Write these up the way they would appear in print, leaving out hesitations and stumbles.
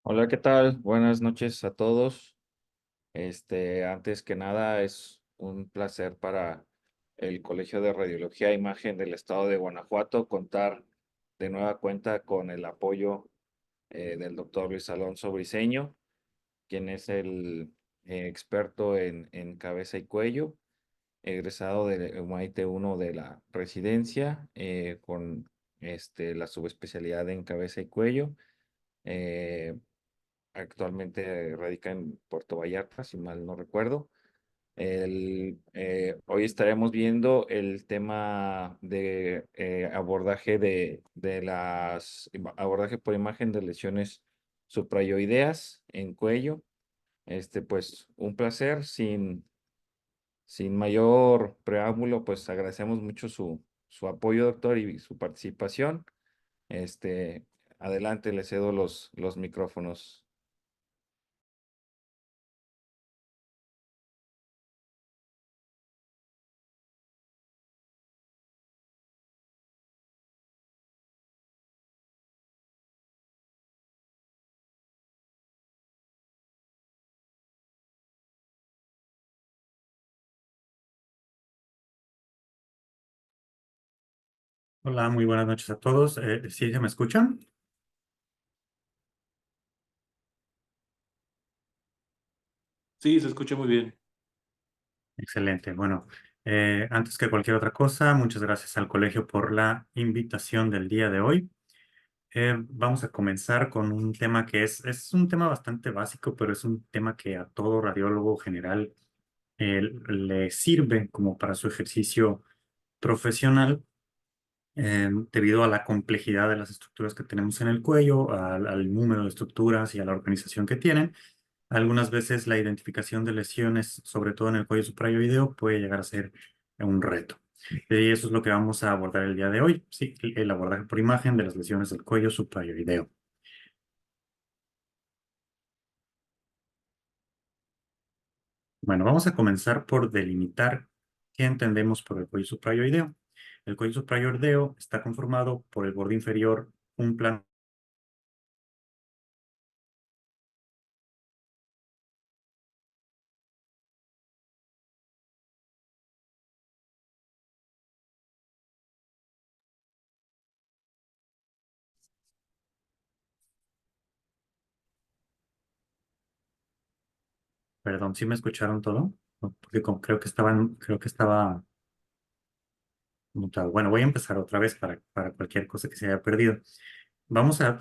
Hola, ¿qué tal? Buenas noches a todos. Antes que nada, es un placer para el Colegio de Radiología e Imagen del Estado de Guanajuato contar de nueva cuenta con el apoyo del doctor Luis Alonso Briceño, quien es el experto en cabeza y cuello, egresado de UMAIT 1 de la residencia, con la subespecialidad en cabeza y cuello. Eh, Actualmente radica en Puerto Vallarta, si mal no recuerdo. Hoy estaremos viendo el tema de abordaje abordaje por imagen de lesiones suprayoideas en cuello. Pues un placer, sin mayor preámbulo, pues agradecemos mucho su apoyo, doctor, y su participación. Este, Adelante, le cedo los micrófonos. Hola, muy buenas noches a todos. ¿Sí se me escuchan? Sí, se escucha muy bien. Excelente. Bueno, antes que cualquier otra cosa, muchas gracias al colegio por la invitación del día de hoy. Vamos a comenzar con un tema que es un tema bastante básico, pero es un tema que a todo radiólogo general le sirve como para su ejercicio profesional, debido a la complejidad de las estructuras que tenemos en el cuello, al número de estructuras y a la organización que tienen. Algunas veces la identificación de lesiones, sobre todo en el cuello suprayoideo, puede llegar a ser un reto. Y eso es lo que vamos a abordar el día de hoy, sí, el abordaje por imagen de las lesiones del cuello suprayoideo. Bueno, vamos a comenzar por delimitar qué entendemos por el cuello suprayoideo. El cuello suprayoideo está conformado por el borde inferior, un plano. Perdón, ¿sí me escucharon todo? No, porque creo que estaba mutado. Bueno, voy a empezar otra vez para cualquier cosa que se haya perdido. Vamos a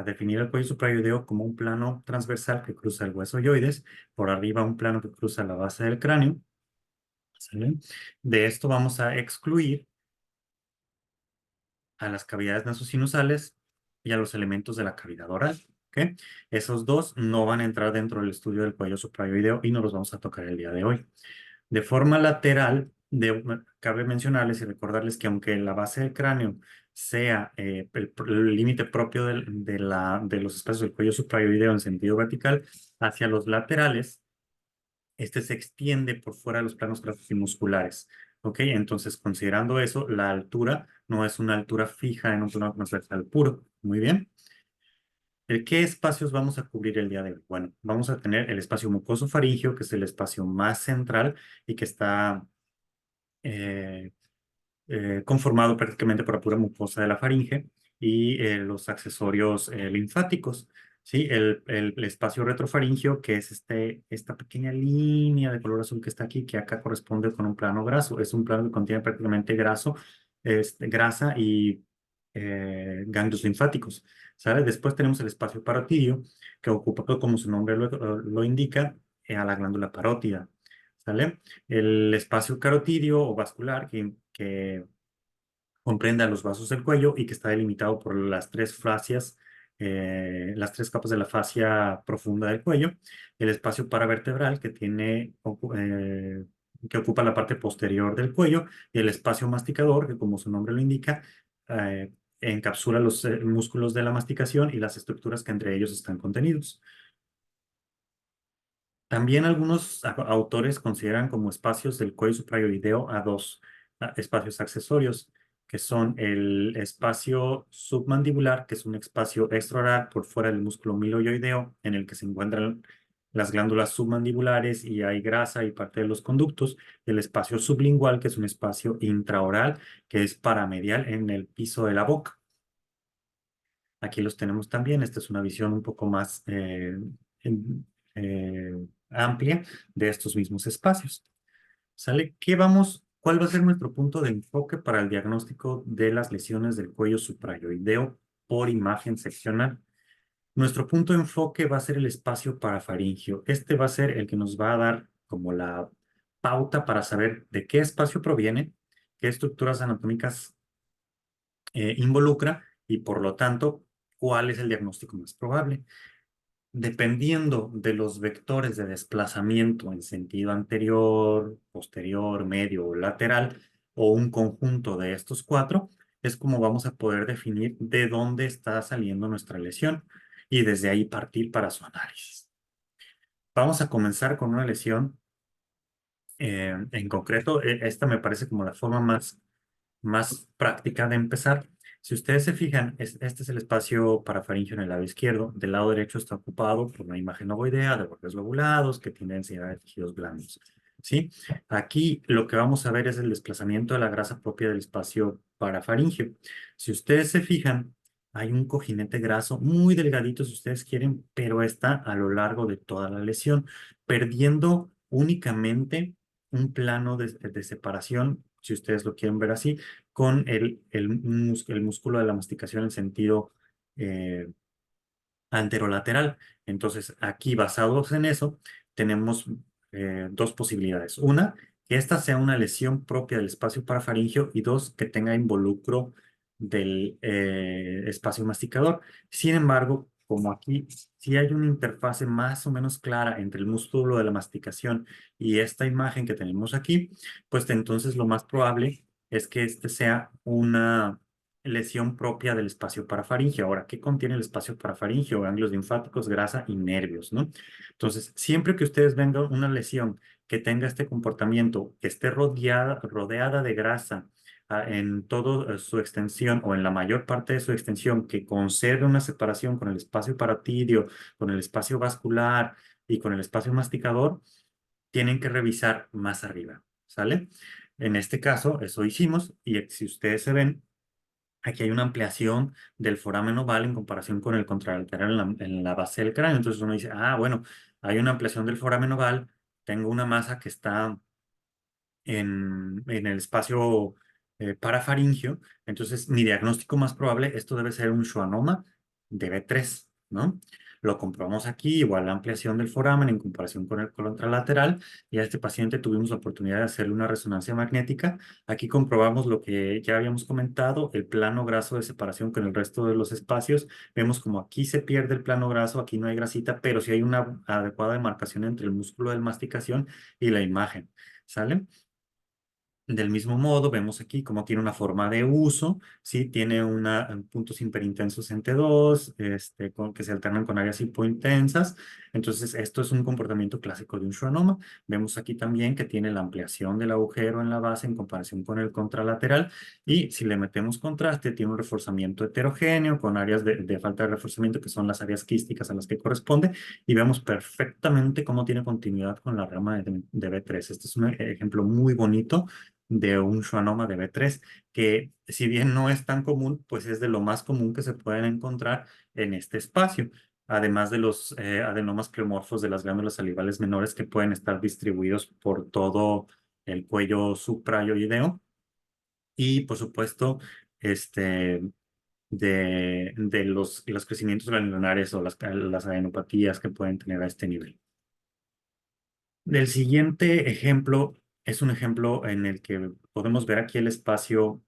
definir el cuello suprayoideo como un plano transversal que cruza el hueso yoides, por arriba un plano que cruza la base del cráneo. ¿Sale? De esto vamos a excluir a las cavidades nasosinusales y a los elementos de la cavidad oral. ¿Ok? Esos dos no van a entrar dentro del estudio del cuello suprayoideo y no los vamos a tocar el día de hoy. De forma lateral, cabe mencionarles y recordarles que aunque la base del cráneo sea el límite propio de los espacios del cuello suprayoideo en sentido vertical, hacia los laterales, este se extiende por fuera de los planos gráficos y musculares. ¿Ok? Entonces, considerando eso, la altura no es una altura fija en un plano transversal puro. Muy bien. ¿Qué espacios vamos a cubrir el día de hoy? Bueno, vamos a tener el espacio mucoso faríngeo, que es el espacio más central y que está eh, conformado prácticamente por la pura mucosa de la faringe y los accesorios linfáticos. ¿Sí? El espacio retrofaringio, que es esta pequeña línea de color azul que está aquí, que acá corresponde con un plano graso. Es un plano que contiene prácticamente grasa y ganglios linfáticos. ¿Sale? Después tenemos el espacio parotidio, que ocupa, pues, como su nombre lo indica, a la glándula parótida. ¿Sale? El espacio carotidio o vascular que comprende a los vasos del cuello y que está delimitado por las tres fascias, las tres capas de la fascia profunda del cuello. El espacio paravertebral que ocupa la parte posterior del cuello, y el espacio masticador, que como su nombre lo indica, eh, encapsula los músculos de la masticación y las estructuras que entre ellos están contenidos. También algunos autores consideran como espacios del cuello suprayoideo a dos espacios accesorios. que son el espacio submandibular, que es un espacio extraoral por fuera del músculo miloioideo, en el que se encuentran las glándulas submandibulares y hay grasa y parte de los conductos, y el espacio sublingual, que es un espacio intraoral, que es paramedial en el piso de la boca. Aquí los tenemos también. Esta es una visión un poco más eh, amplia de estos mismos espacios. ¿Sale? ¿Cuál va a ser nuestro punto de enfoque para el diagnóstico de las lesiones del cuello suprayoideo por imagen seccional? Nuestro punto de enfoque va a ser el espacio parafaringio. Este va a ser el que nos va a dar como la pauta para saber de qué espacio proviene, qué estructuras anatómicas involucra y por lo tanto, cuál es el diagnóstico más probable. Dependiendo de los vectores de desplazamiento en sentido anterior, posterior, medio o lateral, o un conjunto de estos cuatro, es como vamos a poder definir de dónde está saliendo nuestra lesión y desde ahí partir para su análisis. Vamos a comenzar con una lesión en concreto. Esta me parece como la forma más práctica de empezar. Si ustedes se fijan, este es el espacio parafaringio en el lado izquierdo. Del lado derecho está ocupado por una imagen ovoidea de bordes lobulados que tiene densidad de tejidos blandos. ¿Sí? Aquí lo que vamos a ver es el desplazamiento de la grasa propia del espacio parafaringio. Si ustedes se fijan, hay un cojinete graso muy delgadito, si ustedes quieren, pero está a lo largo de toda la lesión, perdiendo únicamente un plano de separación, si ustedes lo quieren ver así, con el músculo de la masticación en sentido eh, anterolateral. Entonces, aquí basados en eso, tenemos dos posibilidades. Una, que esta sea una lesión propia del espacio parafaringio y dos, que tenga involucro del espacio masticador. Sin embargo, como aquí sí hay una interfase más o menos clara entre el músculo de la masticación y esta imagen que tenemos aquí, pues entonces lo más probable es que este sea una lesión propia del espacio parafaringio. Ahora, ¿qué contiene el espacio parafaringio? Ganglios linfáticos, grasa y nervios, ¿no? Entonces, siempre que ustedes vean una lesión que tenga este comportamiento, que esté rodeada de grasa en toda su extensión o en la mayor parte de su extensión, que conserve una separación con el espacio paratidio, con el espacio vascular y con el espacio masticador, tienen que revisar más arriba, ¿sale? En este caso, eso hicimos y si ustedes se ven, aquí hay una ampliación del foramen oval en comparación con el contralateral en la base del cráneo. Entonces uno dice, ah, bueno, hay una ampliación del foramen oval, tengo una masa que está en el espacio parafaringio. Entonces mi diagnóstico más probable, esto debe ser un schwannoma de B3, ¿no? Lo comprobamos aquí, igual la ampliación del foramen en comparación con el contralateral. Y a este paciente tuvimos la oportunidad de hacerle una resonancia magnética. Aquí comprobamos lo que ya habíamos comentado, el plano graso de separación con el resto de los espacios. Vemos como aquí se pierde el plano graso, aquí no hay grasita, pero sí hay una adecuada demarcación entre el músculo de masticación y la imagen, ¿sale? Del mismo modo, vemos aquí cómo tiene una forma de uso, ¿sí? Tiene puntos hiperintensos en T2, que se alternan con áreas hipointensas. Entonces, esto es un comportamiento clásico de un schwannoma. Vemos aquí también que tiene la ampliación del agujero en la base en comparación con el contralateral. Y si le metemos contraste, tiene un reforzamiento heterogéneo con áreas de falta de reforzamiento, que son las áreas quísticas a las que corresponde. Y vemos perfectamente cómo tiene continuidad con la rama de B3. Este es un ejemplo muy bonito de un schwannoma de B3, que si bien no es tan común, pues es de lo más común que se pueden encontrar en este espacio, además de los adenomas pleomorfos de las glándulas salivales menores que pueden estar distribuidos por todo el cuello suprayoideo y, por supuesto, este, de los crecimientos ganglionares o las adenopatías que pueden tener a este nivel. El siguiente ejemplo es un ejemplo en el que podemos ver aquí el espacio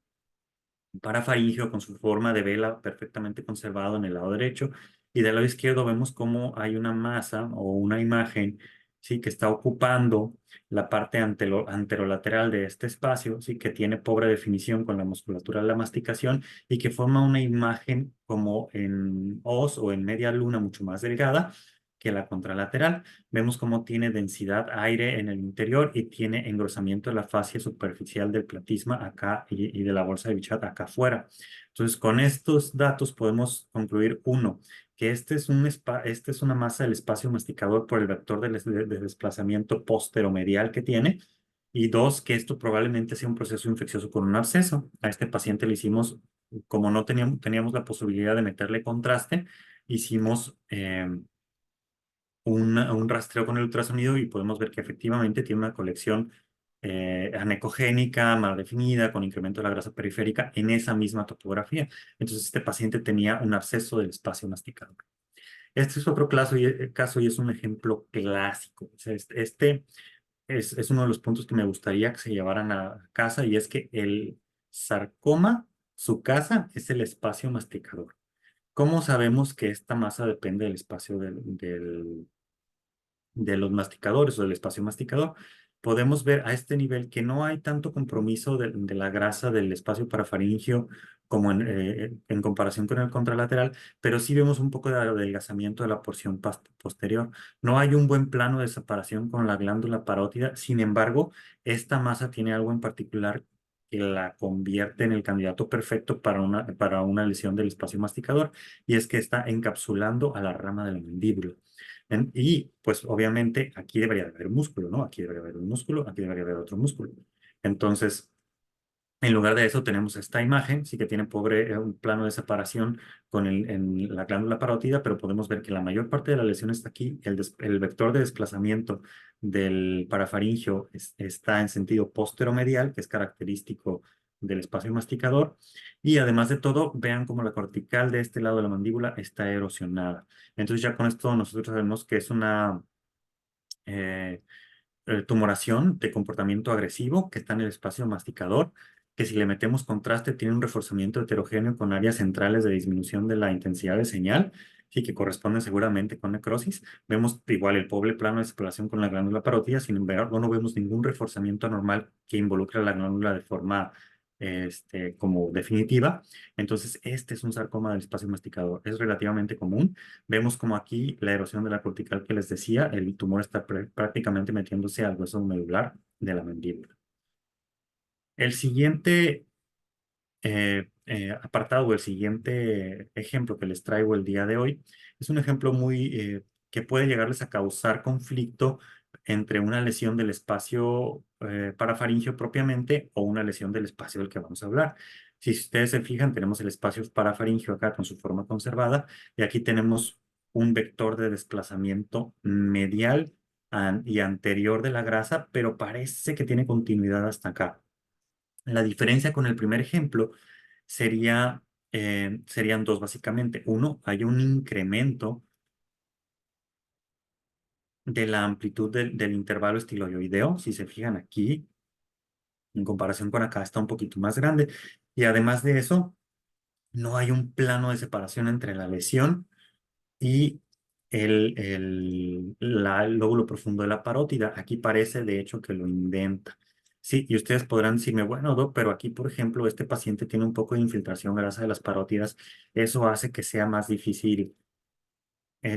parafaringio con su forma de vela perfectamente conservado en el lado derecho y del lado izquierdo vemos cómo hay una masa o una imagen, ¿sí? Que está ocupando la parte anterolateral de este espacio, ¿sí? Que tiene pobre definición con la musculatura de la masticación y que forma una imagen como en os o en media luna mucho más delgada, que la contralateral. Vemos cómo tiene densidad aire en el interior y tiene engrosamiento de la fascia superficial del platisma acá y de la bolsa de Bichat acá afuera. Entonces, con estos datos podemos concluir, uno, que este es una masa del espacio masticador por el vector de desplazamiento posteromedial que tiene. Y dos, que esto probablemente sea un proceso infeccioso con un absceso. A este paciente le hicimos, como no teníamos la posibilidad de meterle contraste, hicimos un rastreo con el ultrasonido y podemos ver que efectivamente tiene una colección anecogénica, mal definida, con incremento de la grasa periférica en esa misma topografía. Entonces, este paciente tenía un absceso del espacio masticador. Este es otro caso y es un ejemplo clásico. O sea, este es uno de los puntos que me gustaría que se llevaran a casa y es que el sarcoma, su casa, es el espacio masticador. ¿Cómo sabemos que esta masa depende del espacio de los masticadores o del espacio masticador? Podemos ver a este nivel que no hay tanto compromiso de la grasa del espacio parafaringio como en comparación con el contralateral, pero sí vemos un poco de adelgazamiento de la porción posterior. No hay un buen plano de separación con la glándula parótida, sin embargo, esta masa tiene algo en particular que la convierte en el candidato perfecto para una lesión del espacio masticador, y es que está encapsulando a la rama de la mandíbula. Y pues obviamente aquí debería haber músculo, ¿no? Aquí debería haber un músculo, aquí debería haber otro músculo. Entonces, en lugar de eso tenemos esta imagen, sí que tiene un plano de separación en la glándula parótida, pero podemos ver que la mayor parte de la lesión está aquí. El vector de desplazamiento del parafaringio está en sentido posteromedial, que es característico del espacio masticador. Y además de todo, vean cómo la cortical de este lado de la mandíbula está erosionada. Entonces ya con esto nosotros sabemos que es una eh, tumoración de comportamiento agresivo que está en el espacio masticador, que si le metemos contraste tiene un reforzamiento heterogéneo con áreas centrales de disminución de la intensidad de señal y que corresponden seguramente con necrosis. Vemos igual el pobre plano de separación con la glándula parótida, sin embargo no vemos ningún reforzamiento anormal que involucre a la glándula de forma como definitiva. Entonces, este es un sarcoma del espacio masticador. Es relativamente común. Vemos como aquí la erosión de la cortical que les decía, el tumor está prácticamente metiéndose al hueso medular de la mandíbula. El siguiente apartado o el siguiente ejemplo que les traigo el día de hoy es un ejemplo que puede llegarles a causar conflicto entre una lesión del espacio parafaringio propiamente o una lesión del espacio del que vamos a hablar. Si ustedes se fijan, tenemos el espacio parafaringio acá con su forma conservada y aquí tenemos un vector de desplazamiento medial y anterior de la grasa, pero parece que tiene continuidad hasta acá. La diferencia con el primer ejemplo serían dos básicamente. Uno, hay un incremento de la amplitud del intervalo estiloideo. Si se fijan aquí, en comparación con acá, está un poquito más grande. Y además de eso, no hay un plano de separación entre la lesión y el lóbulo profundo de la parótida. Aquí parece, de hecho, que lo indenta. Sí, y ustedes podrán decirme, bueno, Doc, pero aquí, por ejemplo, este paciente tiene un poco de infiltración grasa de las parótidas. Eso hace que sea más difícil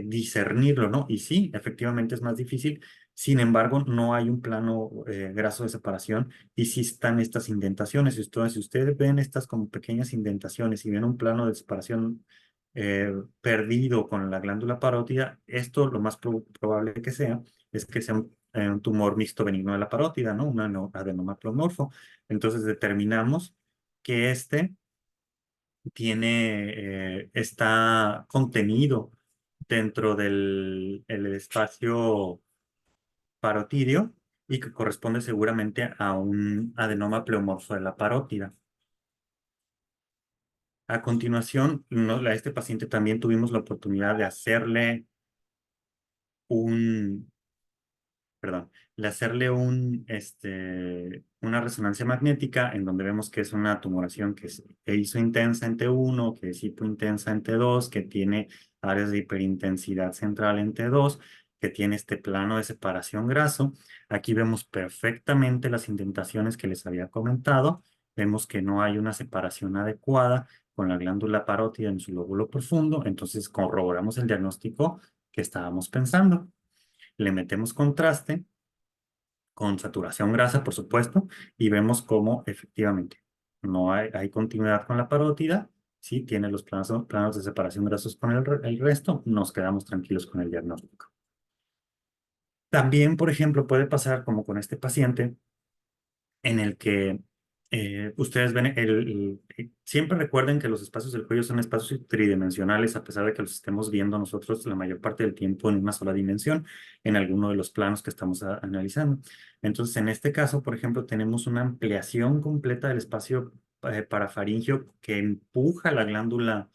discernirlo, ¿no? Y sí, efectivamente es más difícil. Sin embargo, no hay un plano graso de separación y sí están estas indentaciones. Si ustedes ven estas como pequeñas indentaciones y ven un plano de separación perdido con la glándula parótida, esto lo más probable que sea es que sea un tumor mixto benigno de la parótida, ¿no? Un adenoma pleomorfo. Entonces determinamos que está contenido dentro del espacio parotidio y que corresponde seguramente a un adenoma pleomorfo de la parótida. A continuación, a este paciente también tuvimos la oportunidad de hacerle un, perdón, una resonancia magnética en donde vemos que es una tumoración que hizo intensa en T1, que es hipointensa en T2, que tiene áreas de hiperintensidad central en T2, que tiene este plano de separación graso. Aquí vemos perfectamente las indentaciones que les había comentado. Vemos que no hay una separación adecuada con la glándula parótida en su lóbulo profundo, entonces corroboramos el diagnóstico que estábamos pensando. Le metemos contraste con saturación grasa, por supuesto, y vemos cómo efectivamente no hay continuidad con la parótida. Sí, tiene los planos de separación grasos con el resto, nos quedamos tranquilos con el diagnóstico. También, por ejemplo, puede pasar como con este paciente en el que ustedes ven, siempre recuerden que los espacios del cuello son espacios tridimensionales, a pesar de que los estemos viendo nosotros la mayor parte del tiempo en una sola dimensión, en alguno de los planos que estamos analizando. Entonces, en este caso, por ejemplo, tenemos una ampliación completa del espacio parafaringio que empuja la glándula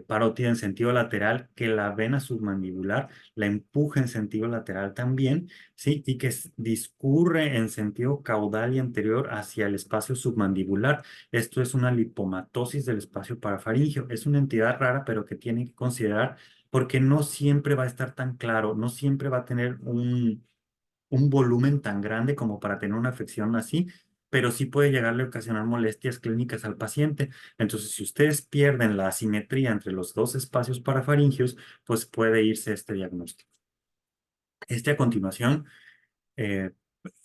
parótida en sentido lateral, que la vena submandibular la empuja en sentido lateral también, ¿sí? Y que discurre en sentido caudal y anterior hacia el espacio submandibular. Esto es una lipomatosis del espacio parafaringio. Es una entidad rara, pero que tienen que considerar porque no siempre va a estar tan claro, no siempre va a tener un volumen tan grande como para tener una afección así, pero sí puede llegarle a ocasionar molestias clínicas al paciente. Entonces, si ustedes pierden la asimetría entre los dos espacios parafaringios, pues puede irse este diagnóstico. Este a continuación eh,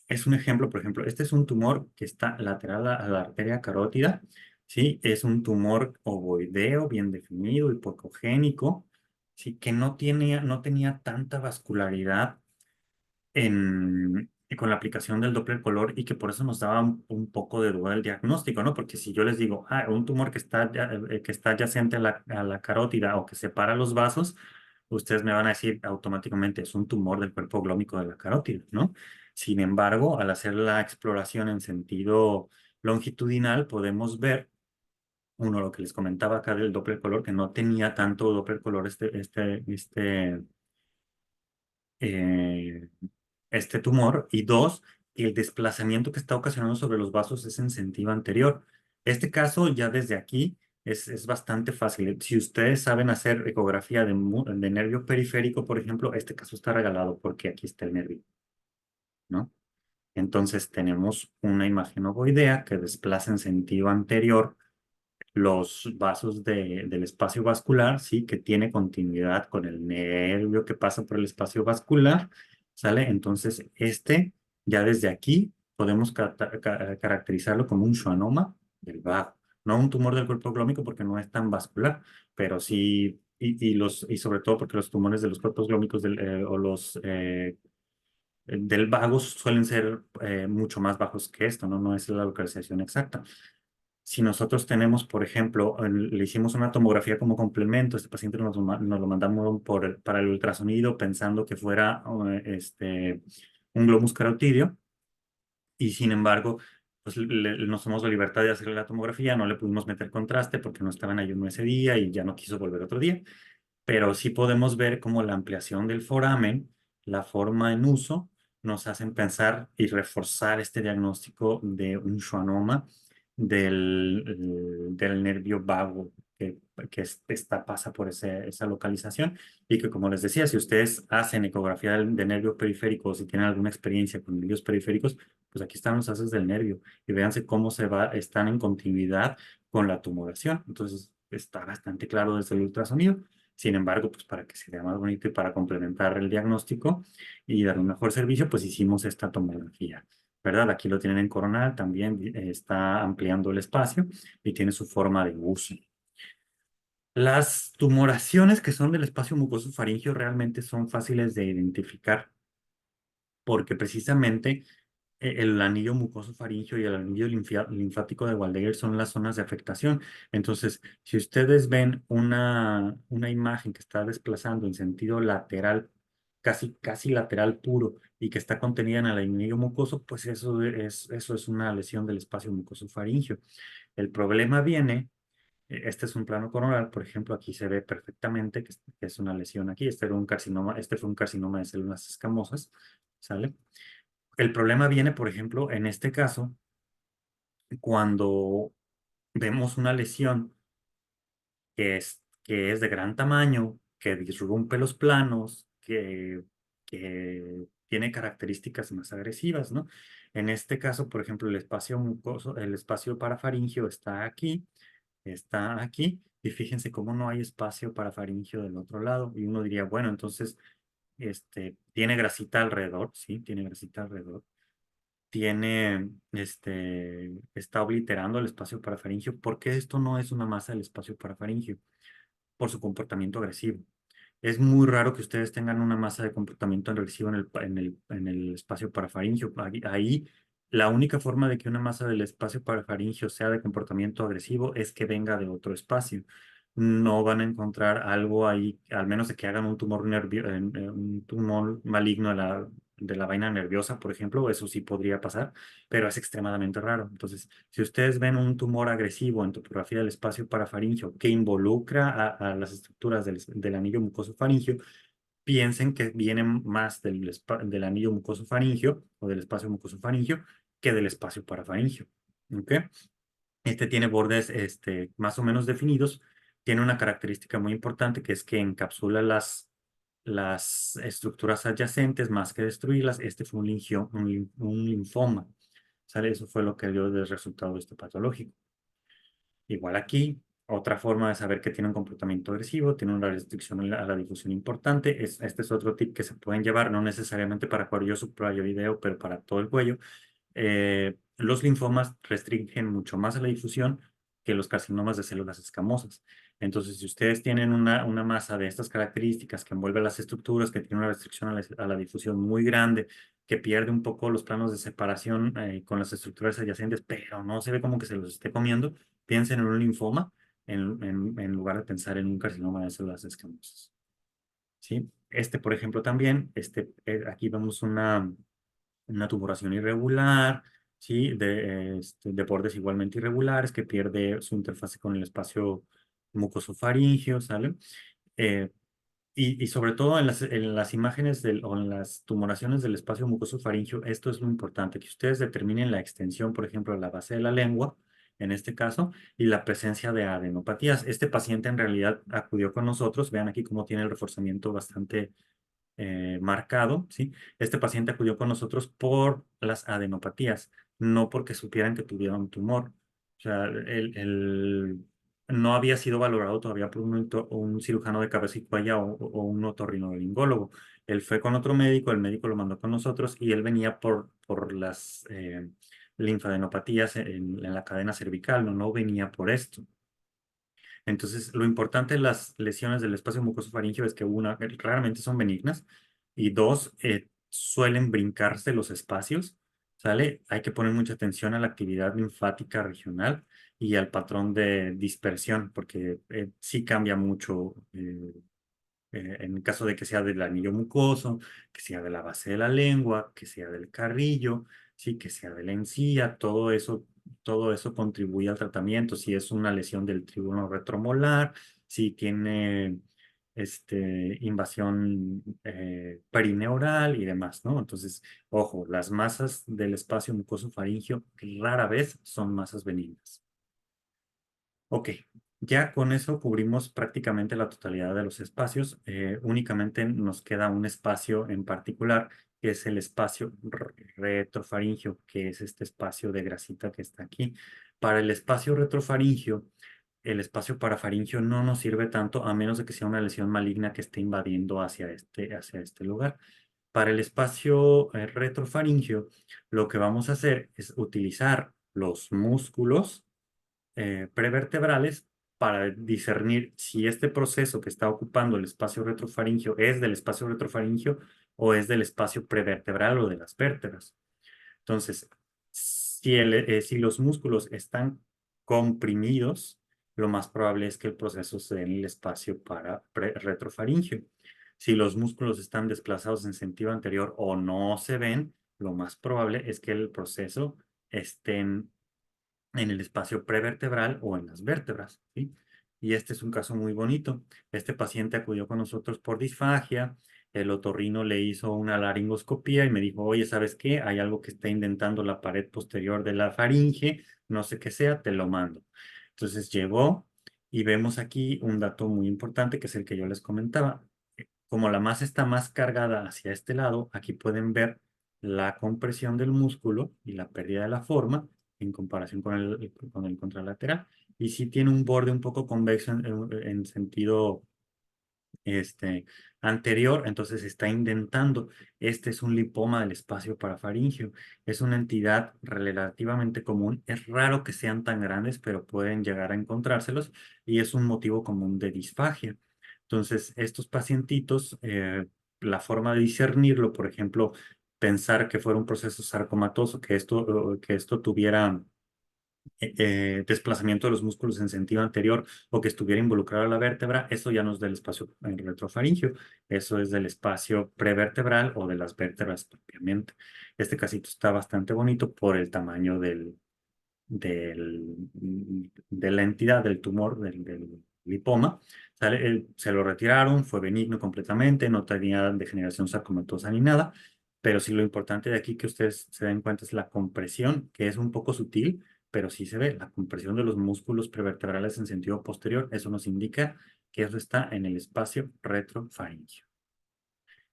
es un ejemplo, por ejemplo, este es un tumor que está lateral a la arteria carótida, ¿sí? Es un tumor ovoideo, bien definido, hipocogénico, ¿sí? Que no tenía tanta vascularidad con la aplicación del Doppler color y que por eso nos daba un poco de duda el diagnóstico, ¿no? Porque si yo les digo, un tumor que está adyacente a la carótida o que separa los vasos, ustedes me van a decir automáticamente, es un tumor del cuerpo glómico de la carótida, ¿no? Sin embargo, al hacer la exploración en sentido longitudinal, podemos ver, uno, lo que les comentaba acá del Doppler color, que no tenía tanto Doppler color eh, este tumor, y dos, el desplazamiento que está ocasionando sobre los vasos es en sentido anterior. Este caso ya desde aquí es bastante fácil. Si ustedes saben hacer ecografía de nervio periférico, por ejemplo, este caso está regalado porque aquí está el nervio, ¿no? Entonces tenemos una imagen ovoidea que desplaza en sentido anterior los vasos del espacio vascular, sí, que tiene continuidad con el nervio que pasa por el espacio vascular, ¿sale? Entonces, ya desde aquí, podemos caracterizarlo como un schwannoma del vago, no un tumor del cuerpo glómico porque no es tan vascular, pero sí, y sobre todo porque los tumores de los cuerpos glómicos o los del vago suelen ser mucho más bajos que esto, ¿no? No es la localización exacta. Si nosotros tenemos, por ejemplo, le hicimos una tomografía como complemento, este paciente nos lo mandamos para el ultrasonido pensando que fuera un globus carotídeo y sin embargo, pues nos tomamos la libertad de hacerle la tomografía, no le pudimos meter contraste porque no estaba en ayuno ese día y ya no quiso volver otro día, pero sí podemos ver cómo la ampliación del foramen, la forma en uso, nos hacen pensar y reforzar este diagnóstico de un schwannoma del nervio vago pasa por esa localización y que, como les decía, si ustedes hacen ecografía de nervio periférico o si tienen alguna experiencia con nervios periféricos, pues aquí están los haces del nervio y véanse cómo están en continuidad con la tumoración. Entonces, está bastante claro desde el ultrasonido. Sin embargo, pues para que se vea más bonito y para complementar el diagnóstico y dar un mejor servicio, pues hicimos esta tomografía, ¿verdad? Aquí lo tienen en coronal, también está ampliando el espacio y tiene su forma de uso. Las tumoraciones que son del espacio mucoso faríngeo realmente son fáciles de identificar porque precisamente el anillo mucoso faríngeo y el anillo linfático de Waldeyer son las zonas de afectación. Entonces, si ustedes ven una imagen que está desplazando en sentido lateral, casi lateral puro, y que está contenida en el anillo mucoso, pues eso es una lesión del espacio mucoso faríngeo. El problema viene, este es un plano coronal, por ejemplo, aquí se ve perfectamente que es una lesión aquí. Este fue un carcinoma de células escamosas, ¿sale? El problema viene, por ejemplo, en este caso, cuando vemos una lesión que es de gran tamaño, que disrumpe los planos, que tiene características más agresivas, ¿no? En este caso, por ejemplo, el espacio mucoso, el espacio parafaringio está aquí, Y fíjense cómo no hay espacio para faringio del otro lado. Y uno diría, bueno, entonces, tiene grasita alrededor, sí, tiene grasita alrededor. Está obliterando el espacio parafaringio. ¿Por qué esto no es una masa del espacio parafaringio? Por su comportamiento agresivo. Es muy raro que ustedes tengan una masa de comportamiento agresivo en el espacio parafaringio. Ahí, la única forma de que una masa del espacio parafaringio sea de comportamiento agresivo es que venga de otro espacio. No van a encontrar algo ahí, al menos de que hagan un tumor maligno de la vaina nerviosa, por ejemplo, eso sí podría pasar, pero es extremadamente raro. Entonces, si ustedes ven un tumor agresivo en topografía del espacio parafaringio que involucra a las estructuras del anillo mucoso faringio, piensen que viene más del anillo mucoso faringio o del espacio mucoso faringio que del espacio parafaringio. ¿Ok? Tiene bordes más o menos definidos. Tiene una característica muy importante que es que encapsula las estructuras adyacentes más que destruirlas. Este fue un linfoma. ¿Sale? Eso fue lo que dio el resultado de este patológico. Igual aquí, otra forma de saber que tiene un comportamiento agresivo, tiene una restricción a la difusión importante. Este es otro tip que se pueden llevar, no necesariamente para cuello suprayoideo, pero para todo el cuello. Los linfomas restringen mucho más a la difusión que los carcinomas de células escamosas. Entonces, si ustedes tienen una masa de estas características que envuelve las estructuras, que tiene una restricción a la difusión muy grande, que pierde un poco los planos de separación con las estructuras adyacentes, pero no se ve como que se los esté comiendo, piensen en un linfoma en lugar de pensar en un carcinoma de células escamosas. ¿Sí? Por ejemplo, también, aquí vemos una tumoración irregular, ¿sí? De bordes igualmente irregulares, que pierde su interfase con el espacio mucosofaríngeo, ¿sale? Eh, y sobre todo en las imágenes o en las tumoraciones del espacio mucosofaríngeo, esto es lo importante, que ustedes determinen la extensión, por ejemplo, de la base de la lengua, en este caso, y la presencia de adenopatías. Este paciente en realidad acudió con nosotros, vean aquí cómo tiene el reforzamiento bastante marcado, ¿sí? Este paciente acudió con nosotros por las adenopatías, no porque supieran que tuviera un tumor. O sea, no había sido valorado todavía por un cirujano de cabeza y cuello o un otorrinolaringólogo. Él fue con otro médico, el médico lo mandó con nosotros y él venía por las linfadenopatías en la cadena cervical, no venía por esto. Entonces, lo importante de las lesiones del espacio mucosofaríngeo es que una, raramente son benignas y dos, suelen brincarse los espacios, ¿sale? Hay que poner mucha atención a la actividad linfática regional y al patrón de dispersión, porque sí cambia mucho en el caso de que sea del anillo mucoso, que sea de la base de la lengua, que sea del carrillo, sí, que sea de la encía, todo eso contribuye al tratamiento. Si es una lesión del trígono retromolar, si tiene invasión perineural y demás, ¿no? Entonces, ojo, las masas del espacio mucoso faríngeo rara vez son masas benignas. Ok, ya con eso cubrimos prácticamente la totalidad de los espacios. Únicamente nos queda un espacio en particular, que es el espacio retrofaringio, que es este espacio de grasita que está aquí. Para el espacio retrofaringio, el espacio parafaringio no nos sirve tanto a menos de que sea una lesión maligna que esté invadiendo hacia este lugar. Para el espacio retrofaringio, lo que vamos a hacer es utilizar los músculos prevertebrales para discernir si este proceso que está ocupando el espacio retrofaringio es del espacio retrofaringio o es del espacio prevertebral o de las vértebras. Entonces, si los músculos están comprimidos, lo más probable es que el proceso se dé en el espacio retrofaringio. Si los músculos están desplazados en sentido anterior o no se ven, lo más probable es que el proceso esté en el espacio prevertebral o en las vértebras, ¿sí? Y este es un caso muy bonito. Este paciente acudió con nosotros por disfagia, el otorrino le hizo una laringoscopía y me dijo, oye, ¿sabes qué? Hay algo que está indentando la pared posterior de la faringe, no sé qué sea, te lo mando. Entonces llegó y vemos aquí un dato muy importante que es el que yo les comentaba. Como la masa está más cargada hacia este lado, aquí pueden ver la compresión del músculo y la pérdida de la forma en comparación con el contralateral. y sí tiene un borde un poco convexo en sentido anterior, entonces se está indentando. Este es un lipoma del espacio parafaringio. Es una entidad relativamente común. Es raro que sean tan grandes, pero pueden llegar a encontrárselos y es un motivo común de disfagia. Entonces, estos pacientitos, la forma de discernirlo, por ejemplo, pensar que fuera un proceso sarcomatoso, que esto tuviera desplazamiento de los músculos en sentido anterior o que estuviera involucrado a la vértebra, eso ya no es del espacio retrofaringio, eso es del espacio prevertebral o de las vértebras propiamente. Este casito está bastante bonito por el tamaño de la entidad, del tumor, del lipoma. ¿Sale? Se lo retiraron, fue benigno completamente, no tenía degeneración sarcomatosa ni nada, pero sí lo importante de aquí que ustedes se den cuenta es la compresión, que es un poco sutil, pero sí se ve la compresión de los músculos prevertebrales en sentido posterior. Eso nos indica que eso está en el espacio retrofaringio.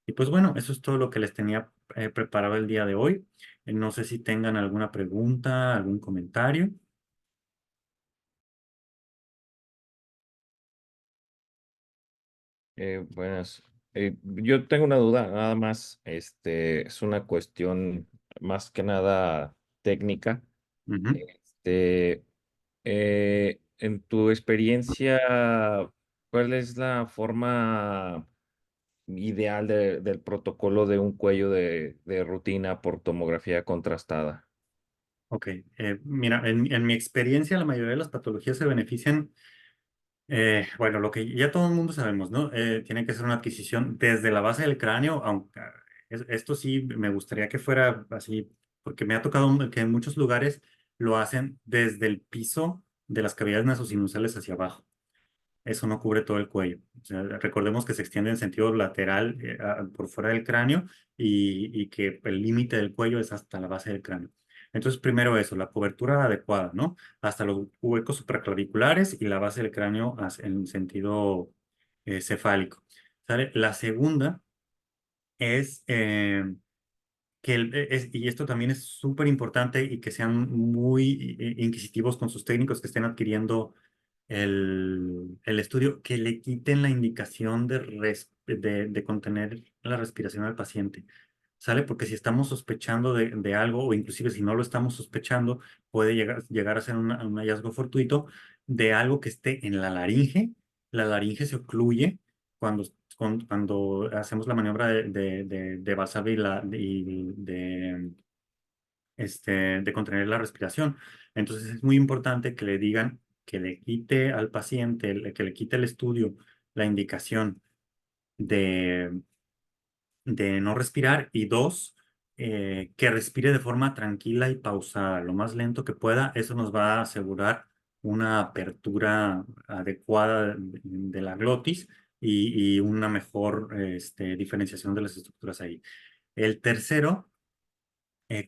Y pues bueno, eso es todo lo que les tenía preparado el día de hoy. No sé si tengan alguna pregunta, algún comentario. Buenas. Yo tengo una duda, nada más, es una cuestión más que nada técnica. Ujú. En tu experiencia, ¿cuál es la forma ideal del protocolo de un cuello de rutina por tomografía contrastada? Ok, mira, en mi experiencia la mayoría de las patologías se benefician, bueno, lo que ya todo el mundo sabemos, ¿no? Tiene que ser una adquisición desde la base del cráneo, aunque esto sí me gustaría que fuera así, porque me ha tocado que en muchos lugares lo hacen desde el piso de las cavidades nasosinusales hacia abajo. Eso no cubre todo el cuello. O sea, recordemos que se extiende en sentido lateral por fuera del cráneo y que el límite del cuello es hasta la base del cráneo. Entonces, primero eso, la cobertura adecuada, ¿no? Hasta los huecos supraclaviculares y la base del cráneo en sentido cefálico. ¿Sale? La segunda es y esto también es súper importante y que sean muy inquisitivos con sus técnicos que estén adquiriendo el estudio, que le quiten la indicación de contener la respiración al paciente. ¿Sale? Porque si estamos sospechando de algo, o inclusive si no lo estamos sospechando, puede llegar a ser un hallazgo fortuito de algo que esté en la laringe. La laringe se ocluye cuando, cuando hacemos la maniobra de Valsalva de contener la respiración. Entonces es muy importante que le digan que le quite al paciente, que le quite el estudio la indicación de, de no respirar y dos, que respire de forma tranquila y pausada, lo más lento que pueda. Eso nos va a asegurar una apertura adecuada de la glotis y una mejor diferenciación de las estructuras ahí. El tercero,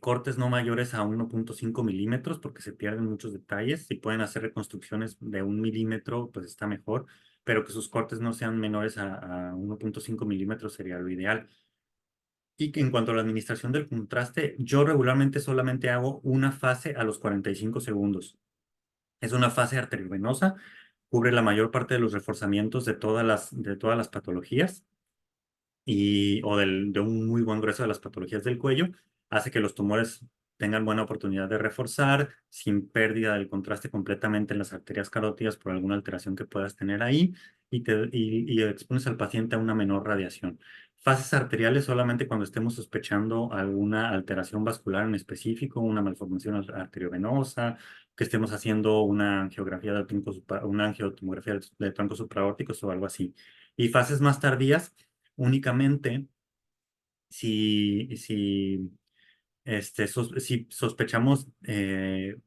cortes no mayores a 1.5 milímetros porque se pierden muchos detalles. Si pueden hacer reconstrucciones de 1 milímetro, pues está mejor, pero que sus cortes no sean menores a 1.5 milímetros sería lo ideal. Y que en cuanto a la administración del contraste, yo regularmente solamente hago una fase a los 45 segundos. Es una fase arteriovenosa, cubre la mayor parte de los reforzamientos de todas las patologías de un muy buen grueso de las patologías del cuello, hace que los tumores tengan buena oportunidad de reforzar sin pérdida del contraste completamente en las arterias carótidas por alguna alteración que puedas tener ahí y expones al paciente a una menor radiación. Fases arteriales solamente cuando estemos sospechando alguna alteración vascular en específico, una malformación arteriovenosa, que estemos haciendo una angiografía una angiotomografía de troncos supraórticos o algo así. Y fases más tardías, únicamente si, si sospechamos de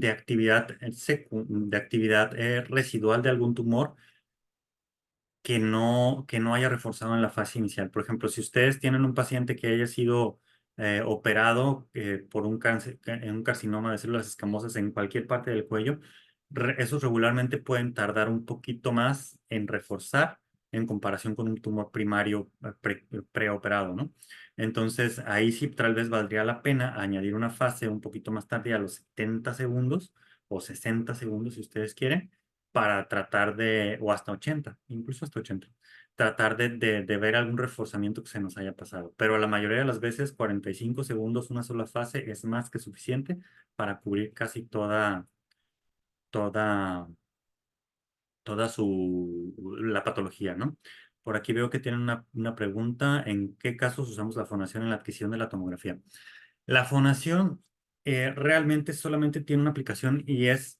actividad residual de algún tumor que no haya reforzado en la fase inicial. Por ejemplo, si ustedes tienen un paciente que haya sido operado por un cáncer, un carcinoma de células escamosas en cualquier parte del cuello, esos regularmente pueden tardar un poquito más en reforzar en comparación con un tumor primario preoperado, ¿no? Entonces, ahí sí tal vez valdría la pena añadir una fase un poquito más tardía a los 70 segundos o 60 segundos si ustedes quieren, para tratar de, o hasta 80, incluso hasta 80, tratar de ver algún reforzamiento que se nos haya pasado. Pero la mayoría de las veces 45 segundos, una sola fase, es más que suficiente para cubrir casi toda, la patología, ¿no? Por aquí veo que tienen una pregunta: ¿en qué casos usamos la fonación en la adquisición de la tomografía? La fonación realmente solamente tiene una aplicación, y es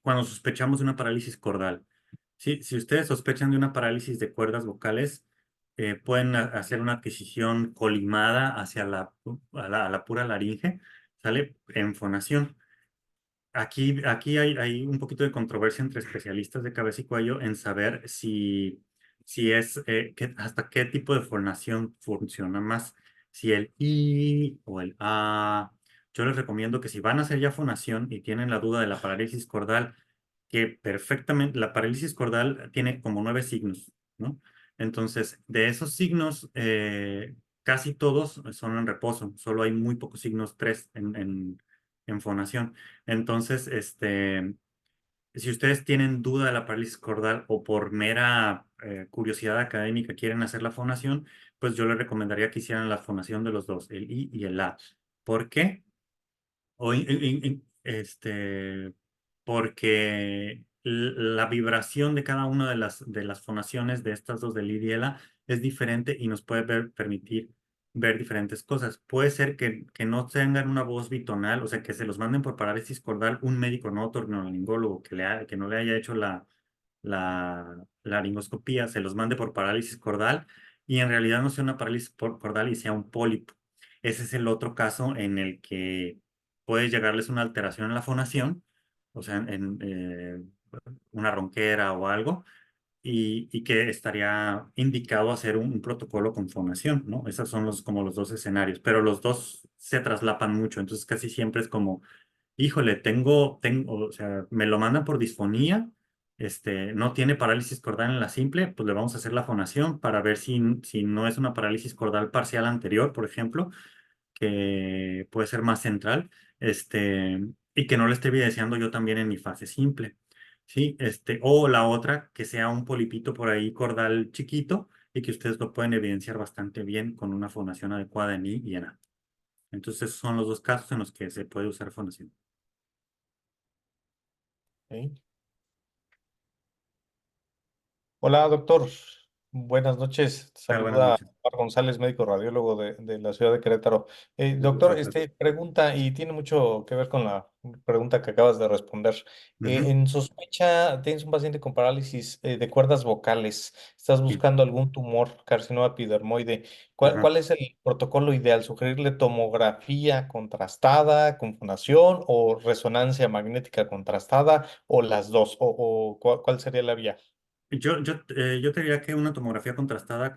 cuando sospechamos de una parálisis cordal. Sí, si ustedes sospechan de una parálisis de cuerdas vocales, pueden hacer una adquisición colimada hacia a la pura laringe, ¿sale? En fonación. Aquí hay un poquito de controversia entre especialistas de cabeza y cuello en saber si es hasta qué tipo de fonación funciona más, si el I o el A. Yo les recomiendo que si van a hacer ya fonación y tienen la duda de la parálisis cordal, que perfectamente la parálisis cordal tiene como 9 signos, ¿no? Entonces, de esos signos, casi todos son en reposo, solo hay muy pocos signos, 3 en fonación. Entonces, si ustedes tienen duda de la parálisis cordal o por mera curiosidad académica quieren hacer la fonación, pues yo les recomendaría que hicieran la fonación de los dos, el I y el A. ¿Por qué? Porque la vibración de cada una de las fonaciones de estas dos, del I y el A, es diferente y nos puede permitir ver diferentes cosas. Puede ser que no tengan una voz bitonal, o sea, que se los manden por parálisis cordal un médico no otorrinolaringólogo que no le haya hecho la laringoscopía, se los mande por parálisis cordal, y en realidad no sea una parálisis cordal y sea un pólipo. Ese es el otro caso en el que puede llegarles una alteración en la fonación, o sea, una ronquera o algo, y que estaría indicado hacer un protocolo con fonación, ¿no? Esos son como los dos escenarios, pero los dos se traslapan mucho, entonces casi siempre es como, híjole, o sea, me lo mandan por disfonía, no tiene parálisis cordal en la simple, pues le vamos a hacer la fonación para ver si no es una parálisis cordal parcial anterior, por ejemplo, que puede ser más central, y que no le esté evidenciando yo también en mi fase simple, ¿sí? O la otra, que sea un polipito por ahí cordal chiquito y que ustedes lo pueden evidenciar bastante bien con una fonación adecuada en I y en A. Entonces, esos son los dos casos en los que se puede usar fonación. Ok. Hola, doctor. Buenas noches. Te Tal, buenas saluda noches. Omar González, médico radiólogo de la ciudad de Querétaro. Un gusto, Doctor, doctor. pregunta, y tiene mucho que ver con la pregunta que acabas de responder. Ujú. En sospecha, tienes un paciente con parálisis de cuerdas vocales. Estás Sí. buscando algún tumor, carcinoma epidermoide. ¿Cuál, Ajá. cuál es el protocolo ideal? ¿Sugerirle tomografía contrastada con fundación o resonancia magnética contrastada o las dos? ¿O cuál sería la vía? Yo te diría que una tomografía contrastada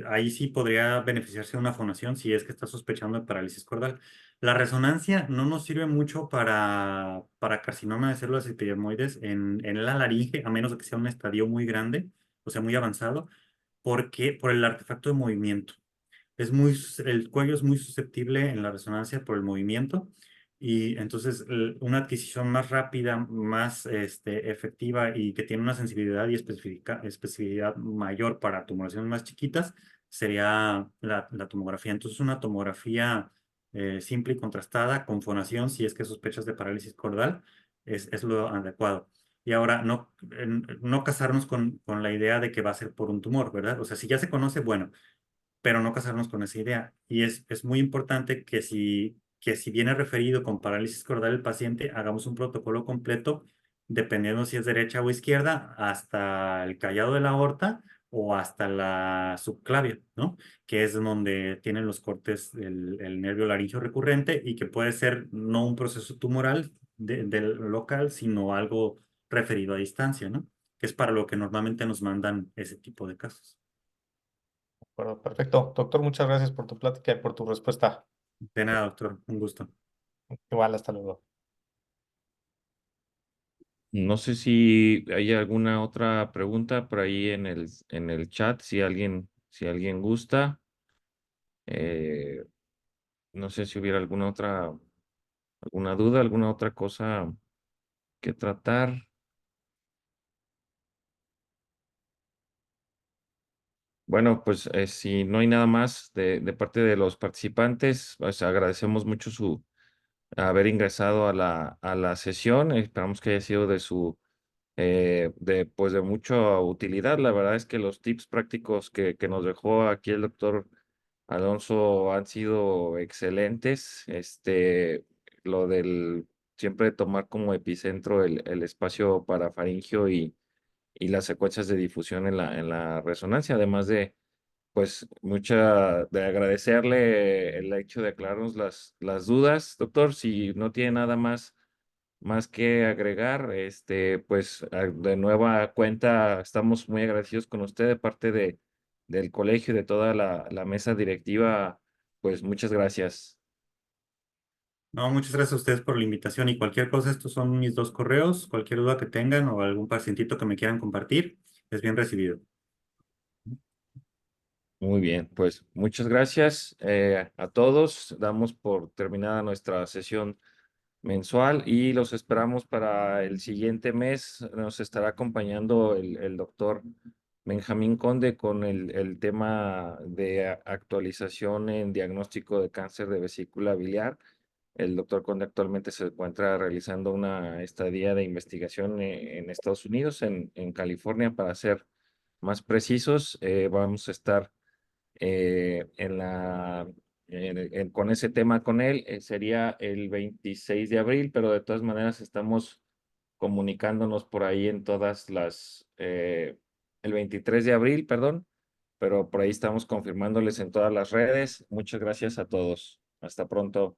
ahí sí podría beneficiarse de una fonación si es que está sospechando de parálisis cordal. La resonancia no nos sirve mucho para carcinoma de células epidermoides en la laringe, a menos de que sea un estadio muy grande, o sea, muy avanzado, porque por el artefacto de movimiento. El cuello es muy susceptible en la resonancia por el movimiento, y entonces una adquisición más rápida, más efectiva, y que tiene una sensibilidad y especificidad mayor para tumoraciones más chiquitas sería la tomografía. Entonces una tomografía simple y contrastada con fonación, si es que sospechas de parálisis cordal, es lo adecuado. Y ahora, no casarnos con la idea de que va a ser por un tumor, ¿verdad? O sea, si ya se conoce, bueno, pero no casarnos con esa idea. Y es muy importante que si viene referido con parálisis cordal el paciente, hagamos un protocolo completo, dependiendo si es derecha o izquierda, hasta el callado de la aorta o hasta la subclavia, ¿no? Que es donde tienen los cortes el nervio laringio recurrente, y que puede ser no un proceso tumoral del local, sino algo referido a distancia, ¿no? Que es para lo que normalmente nos mandan ese tipo de casos. Bueno, perfecto. Doctor, muchas gracias por tu plática y por tu respuesta. De nada, doctor. Un gusto. Igual, hasta luego. No sé si hay alguna otra pregunta por ahí en el chat, si alguien gusta. No sé si hubiera alguna ¿Alguna duda, alguna otra cosa que tratar? Bueno, pues si no hay nada más de parte de los participantes, pues agradecemos mucho su haber ingresado a la sesión. Esperamos que haya sido de su pues de mucha utilidad. La verdad es que los tips prácticos que nos dejó aquí el doctor Alonso han sido excelentes. Lo del siempre tomar como epicentro el espacio parafaringio y las secuencias de difusión en la resonancia, además de pues de agradecerle el hecho de aclararnos las dudas. Doctor, si no tiene nada más que agregar, pues de nueva cuenta estamos muy agradecidos con usted de parte del colegio y de toda la mesa directiva. Pues muchas gracias. No, muchas gracias a ustedes por la invitación y cualquier cosa, estos son mis 2 correos, cualquier duda que tengan o algún pacientito que me quieran compartir, es bien recibido. Muy bien, pues muchas gracias a todos. Damos por terminada nuestra sesión mensual y los esperamos para el siguiente mes. Nos estará acompañando el doctor Benjamín Conde con el tema de actualización en diagnóstico de cáncer de vesícula biliar. El doctor Conde actualmente se encuentra realizando una estadía de investigación en Estados Unidos, en California, para ser más precisos. Vamos a estar en con ese tema con él. Sería el 26 de abril, pero de todas maneras estamos comunicándonos por ahí en el 23 de abril, perdón, pero por ahí estamos confirmándoles en todas las redes. Muchas gracias a todos. Hasta pronto.